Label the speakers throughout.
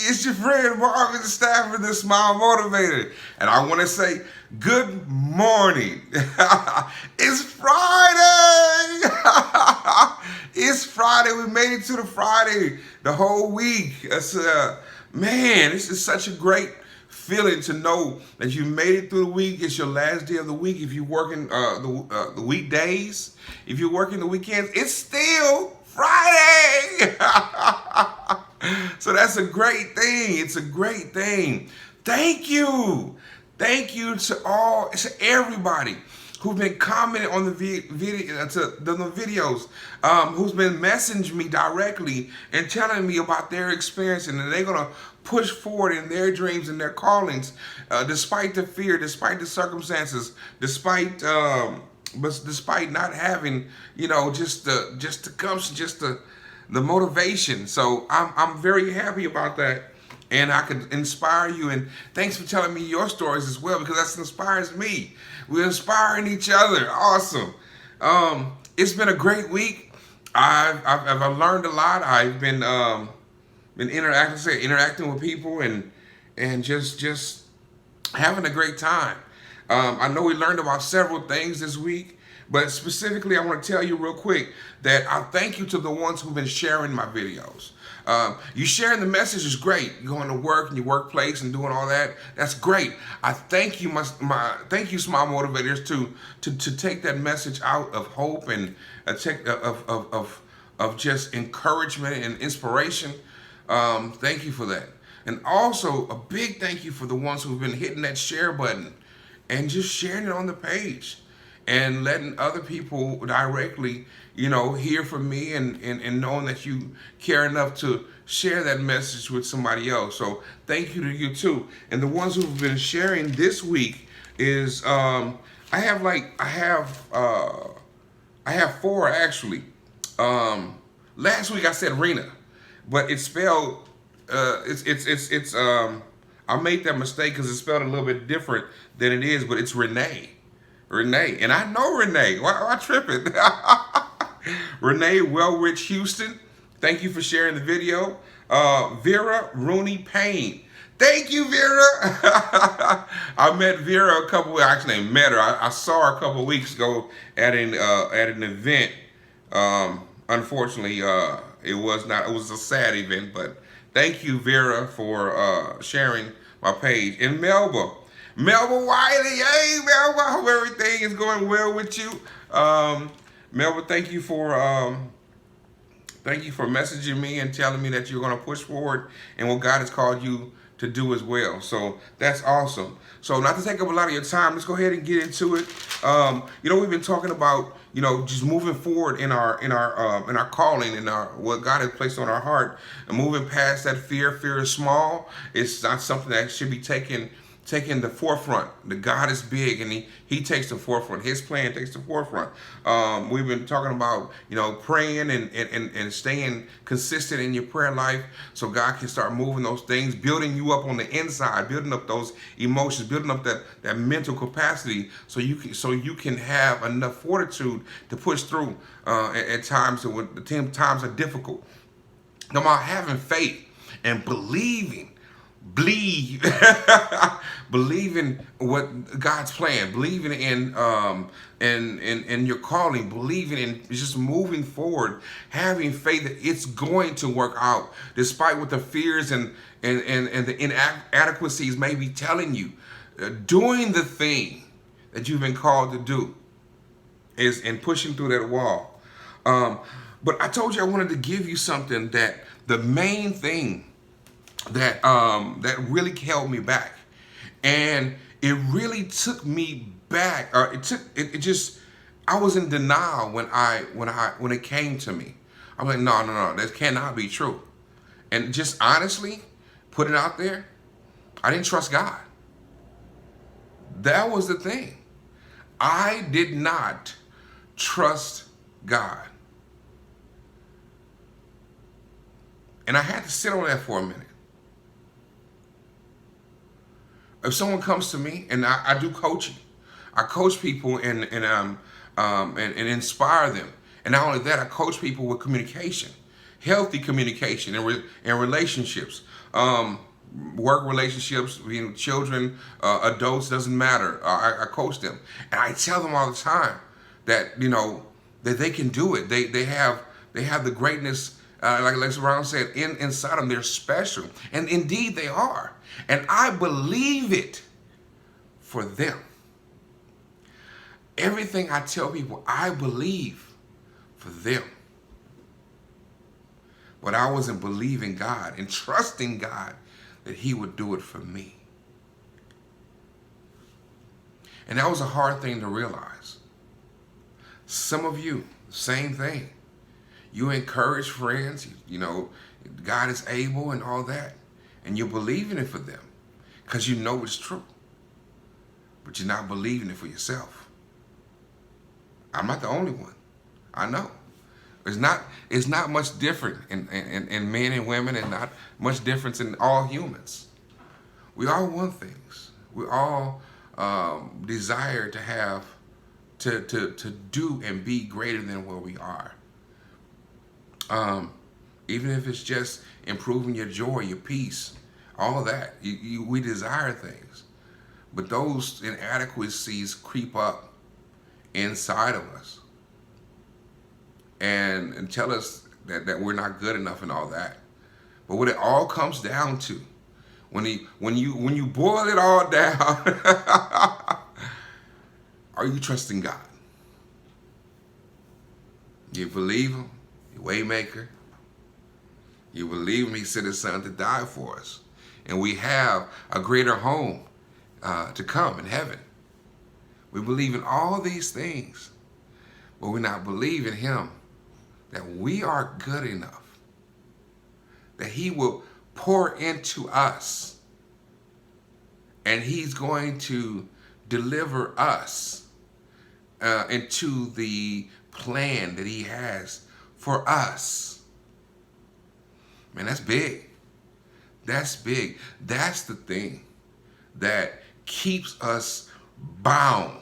Speaker 1: it's your friend Marvin Stafford, the Smile Motivator. And I want to say good morning. It's Friday. It's Friday. We made it to the Friday, the whole week. Man, this is such a great feeling to know that you made it through the week. It's your last day of the week. If you're working the weekdays, if you're working the weekends, it's still Friday. So that's a great thing. It's a great thing. Thank you. Thank you to everybody who've been commenting on the videos, who's been messaging me directly and telling me about their experience, and they're gonna push forward in their dreams and their callings, despite the fear, despite the circumstances, despite not having, just the motivation. So I'm very happy about that. And I could inspire you. And thanks for telling me your stories as well, because that inspires me. We're inspiring each other. Awesome. It's been a great week. I've learned a lot. I've been interacting with people and just having a great time. I know we learned about several things this week, but specifically I want to tell you real quick that I thank you to the ones who've been sharing my videos. You sharing the message is great. You're going to work in your workplace and doing all that. That's great. I thank you, thank you, Smile Motivators, to take that message out of hope and of just encouragement and inspiration. Thank you for that. And also a big thank you for the ones who've been hitting that share button and just sharing it on the page and letting other people directly, hear from me and knowing that you care enough to share that message with somebody else. So thank you to you too. And the ones who've been sharing this week is I have four actually. Last week I said Rena, but it's spelled I made that mistake because it's spelled a little bit different than it is, but it's Renee. Renee, and I know Renee. Why tripping? Renee Wellrich Houston, thank you for sharing the video. Vera Rooney Payne, thank you, Vera. I met Vera actually met her. I saw her a couple of weeks ago at an event. Unfortunately, it was a sad event, but thank you, Vera, for sharing my page. And Melba Wiley, hey Melba, I hope everything is going well with you. Melba, thank you for messaging me and telling me that you're going to push forward in what God has called you to do as well. So that's awesome. So not to take up a lot of your time, let's go ahead and get into it. We've been talking about, just moving forward in our calling, in our what God has placed on our heart, and moving past that fear. Fear is small. It's not something that should be taking the forefront. The God is big, and he takes the forefront. His plan takes the forefront. We've been talking about praying and staying consistent in your prayer life, so God can start moving those things, building you up on the inside, building up those emotions, building up that mental capacity, so you can have enough fortitude to push through at times when the times are difficult. About having faith and believing what God's plan, believing in your calling, believing in just moving forward, having faith that it's going to work out despite what the fears and the inadequacies may be telling you. Doing the thing that you've been called to do is in pushing through that wall. But I told you I wanted to give you something that the main thing that really held me back, and it really took me back. I was in denial when it came to me. I'm like, no, that cannot be true. And just honestly, put it out there, I didn't trust God. That was the thing. I did not trust God. And I had to sit on that for a minute. If someone comes to me, and I do coaching, I coach people and inspire them. And not only that, I coach people with communication, healthy communication and relationships. Work relationships, children, adults, doesn't matter. I coach them, and I tell them all the time that that they can do it. They have the greatness, like Ron said, inside them. They're special, and indeed they are. And I believe it for them. Everything I tell people, I believe for them. But I wasn't believing God and trusting God that he would do it for me. And that was a hard thing to realize. Some of you, same thing. You encourage friends, God is able and all that. And you're believing it for them because you know it's true. But you're not believing it for yourself. I'm not the only one. I know. It's not much different in men and women, and not much difference in all humans. We all want things. We all desire to have to do and be greater than where we are. Even if it's just improving your joy, your peace, all of that. We desire things. But those inadequacies creep up inside of us and tell us that we're not good enough and all that. But what it all comes down to, when you boil it all down, are you trusting God? You believe him, your way maker. You believe him, he sent his son to die for us. And we have a greater home to come in heaven. We believe in all these things, but we're not believing him that we are good enough, that he will pour into us, and he's going to deliver us into the plan that he has for us. Man, that's big. That's big. That's the thing that keeps us bound,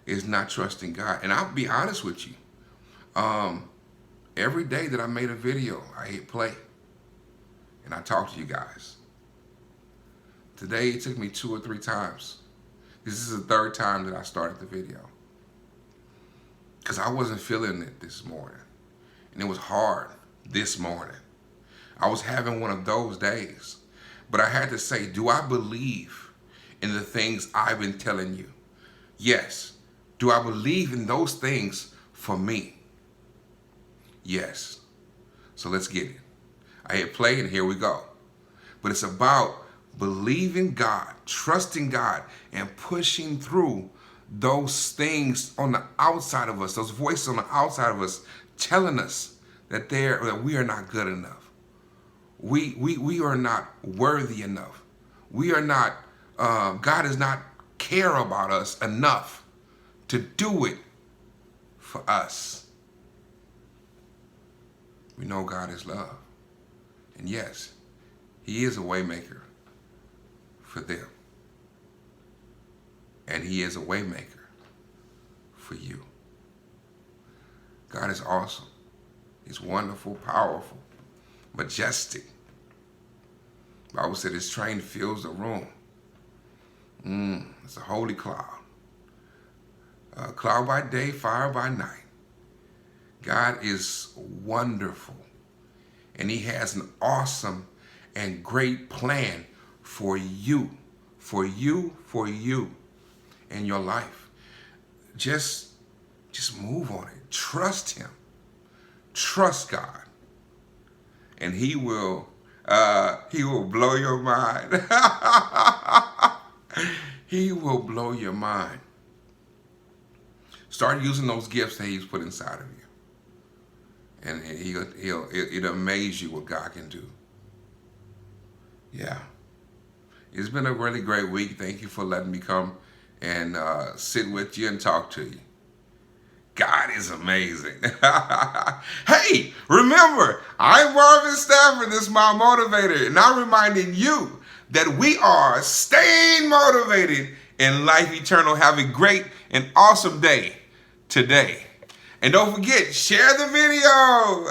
Speaker 1: is not trusting God. And I'll be honest with you. Every day that I made a video, I hit play and I talked to you guys. Today it took me 2 or 3 times. This is the 3rd time that I started the video, because I wasn't feeling it this morning, and it was hard this morning. I was having one of those days, but I had to say, do I believe in the things I've been telling you? Yes. Do I believe in those things for me? Yes. So let's get it. I hit play and here we go. But it's about believing God, trusting God, and pushing through those things on the outside of us, those voices on the outside of us telling us that we are not good enough. We are not worthy enough. We are not, God does not care about us enough to do it for us. We know God is love. And yes, he is a way maker for them. And he is a way maker for you. God is awesome. He's wonderful, powerful, majestic. The Bible said his train fills the room. It's a holy cloud. Cloud by day, fire by night. God is wonderful. And he has an awesome and great plan for you in your life. Just move on it. Trust him. Trust God. And he will blow your mind. He will blow your mind. Start using those gifts that he's put inside of you. And it'll amaze you what God can do. Yeah. It's been a really great week. Thank you for letting me come and sit with you and talk to you. God is amazing. Hey, remember, I'm Marvin Stafford. This is my motivator. And I'm reminding you that we are staying motivated in life eternal. Have a great and awesome day today. And don't forget, share the video.